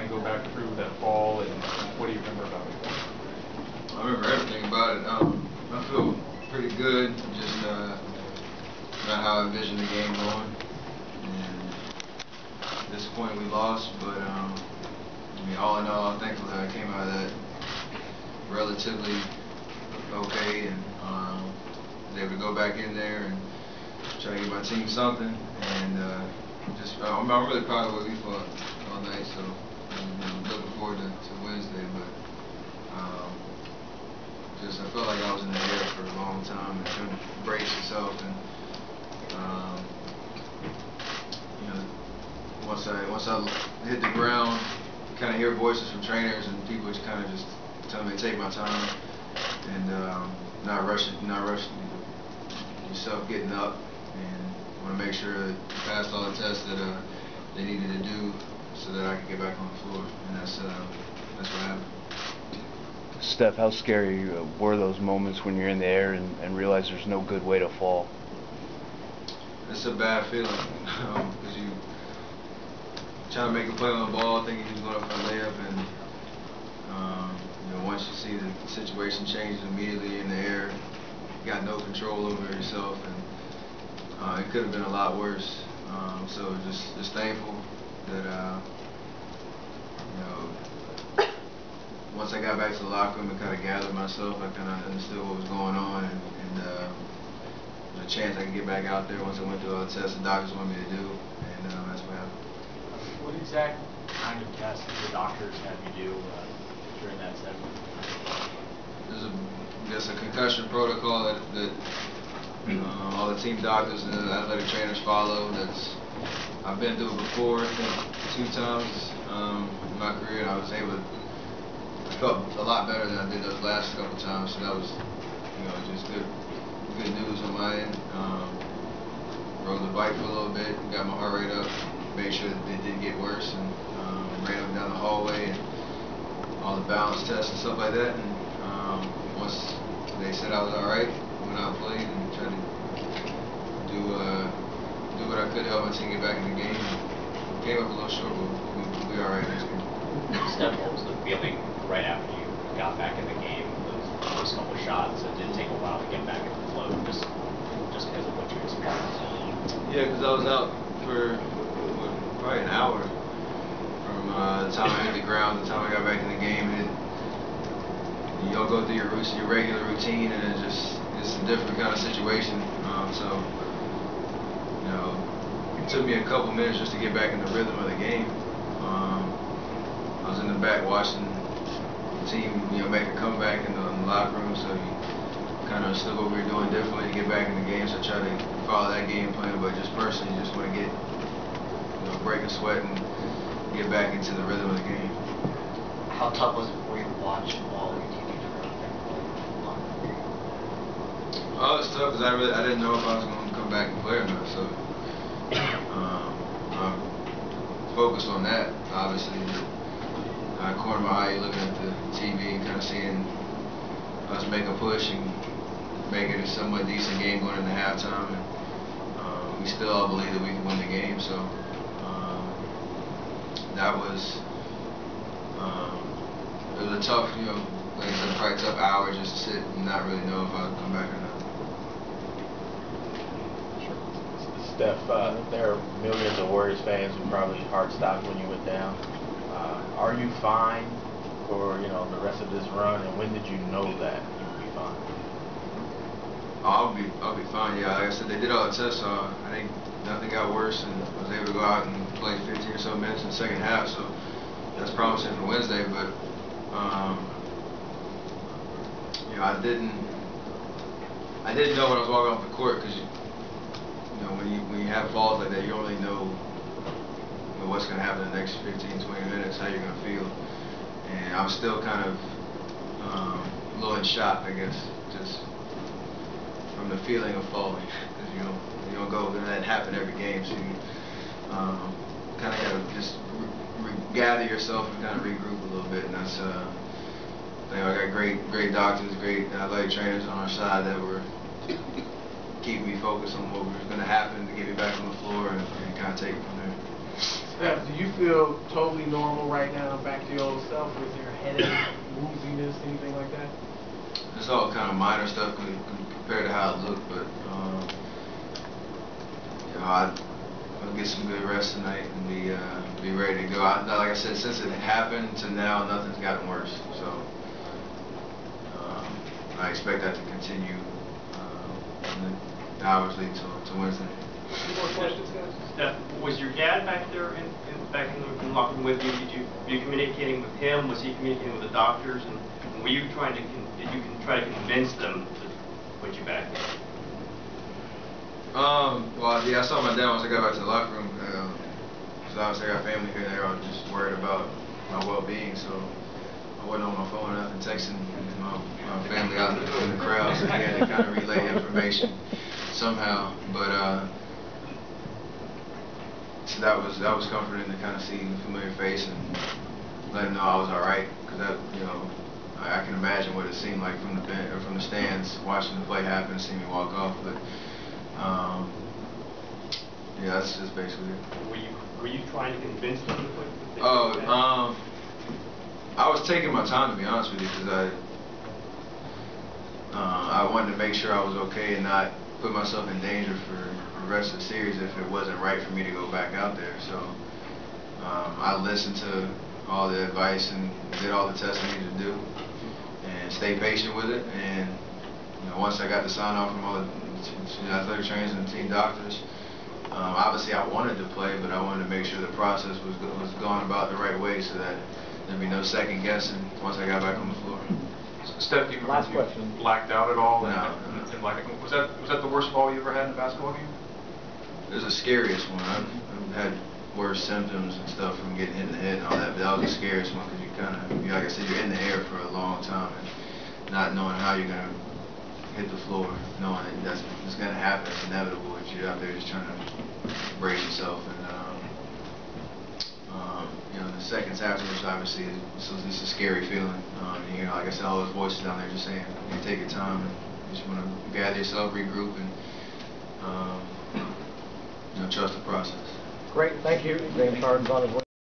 kind of go back through that fall, and what do you remember about it? I remember everything about it. I feel pretty good, just about how I envisioned the game going. And disappointed we lost, but I mean, all in all, I'm thankful that I came out of that relatively okay, and was able to go back in there and try to give my team something. And I'm really proud of what we fought all night. So I'm looking forward to Wednesday, but. I felt like I was in the air for a long time and couldn't brace yourself, and you know, once I hit the ground, you kind of hear voices from trainers and people just kind of just tell me to take my time and not rushing yourself getting up, and want to make sure that you passed all the tests that they needed to do so that I could get back on the floor, and that's what happened. Steph, how scary were those moments when you're in the air and realize there's no good way to fall? It's a bad feeling because you trying to make a play on the ball, thinking you're going up for a layup, and you know, once you see the situation change immediately in the air, you got no control over yourself, and it could have been a lot worse. So just thankful that you know. Once I got back to the locker room and kind of gathered myself, I kind of understood what was going on, and the chance I could get back out there once I went through all the tests the doctors wanted me to do, and that's what happened. What exact kind of tests did the doctors have you do during that segment? There's a concussion protocol that all the team doctors and the athletic trainers follow. I've been through it before, I think 2 times in my career, and I was able to. I felt a lot better than I did those last couple times, so that was, you know, just good news on my end. Rode the bike for a little bit, got my heart rate up, made sure that it didn't get worse, and ran up and down the hallway and all the balance tests and stuff like that. And once they said I was all right, went out and played and tried to do what I could to help my team get back in the game. Came up a little short, but we'll be all right next game. Steph, what was the feeling right after you got back in the game? Those couple shots, it did take a while to get back in the flow, just because of what you experienced. Yeah, because I was out for probably an hour from the time I hit the ground to the time I got back in the game. You all go through your regular routine, and it's a different kind of situation. So you know, it took me a couple minutes just to get back in the rhythm of the game. I was in the back watching the team, you know, make a comeback in the locker room, so you kind of understood what we were doing differently to get back in the game. So I tried to follow that game plan, but just personally, just want to get, you know, break a sweat and get back into the rhythm of the game. How tough was it for you to watch all your teammates were out there? Oh, it was tough because I didn't know if I was going to come back and play or not. So I focused on that, obviously. I corner my eye looking at the TV and kind of seeing us make a push and make it a somewhat decent game going into halftime. And we still all believe that we can win the game. So that was it was a tough, you know, like I said, probably a tough hour just to sit and not really know if I would come back or not. Steph, there are millions of Warriors fans who probably heart-stopped when you went down. Are you fine for, you know, the rest of this run, and when did you know that you would be fine? I'll be fine. Yeah, like I said, they did all the tests, so I think nothing got worse, and I was able to go out and play 15 or so minutes in the second half. So that's promising for Wednesday. But you know, I didn't know when I was walking off the court, because you know, when you have falls like that, you don't really know what's going to happen in the next 15, 20 minutes, how you're going to feel. And I'm still kind of a little in shock, I guess, just from the feeling of falling, because you don't go and that happen every game, so you kind of got to just gather yourself and kind of regroup a little bit. And that's I got great doctors, great athletic trainers on our side that were keeping me focused on what was going to happen to get me back on the floor and kind of take it from there. Steph, do you feel totally normal right now, back to your old self? Is there headache, wooziness, anything like that? It's all kind of minor stuff compared to how it looked, but you know, I'll get some good rest tonight and be ready to go. Like I said, since it happened to now, nothing's gotten worse. So I expect that to continue obviously to Wednesday. Any more questions, guys? Steph, was your dad back there back in the locker room with you? Were you communicating with him? Was he communicating with the doctors? And were you trying to did you try to convince them to put you back in? Well, yeah, I saw my dad once I got back to the locker room. So obviously I got family here and there. I was just worried about my well-being, so I wasn't on my phone or nothing, texting my family out in the crowd, so he had to kind of relay information somehow. But so that was comforting to kind of see a familiar face and let him know I was all right, because that, you know, I can imagine what it seemed like from the bench or from the stands watching the play happen, seeing me walk off. But yeah, that's just basically it. Were you trying to convince them to put? I was taking my time, to be honest with you, because I wanted to make sure I was okay and not put myself in danger for the rest of the series if it wasn't right for me to go back out there. So I listened to all the advice and did all the tests I needed to do and stay patient with it. And you know, once I got the sign off from all the athletic trainers and the team doctors, obviously I wanted to play, but I wanted to make sure the process was going about the right way so that there'd be no second guessing once I got back on the floor. Steph, do you remember if you blacked out at all? No. And like, was that the worst fall you ever had in a basketball game? It was the scariest one. I've had worse symptoms and stuff from getting hit in the head and all that, but that was the scariest one because you kind of, like I said, you're in the air for a long time and not knowing how you're going to hit the floor, knowing that it's going to happen, it's inevitable, but you're out there just trying to brace yourself. And you know, the seconds afterwards, obviously, it's a scary feeling. You know, like I said, all those voices down there just saying, you take your time and you just want to gather yourself, regroup, and you know, trust the process. Great, thank you. James Harden's on his way.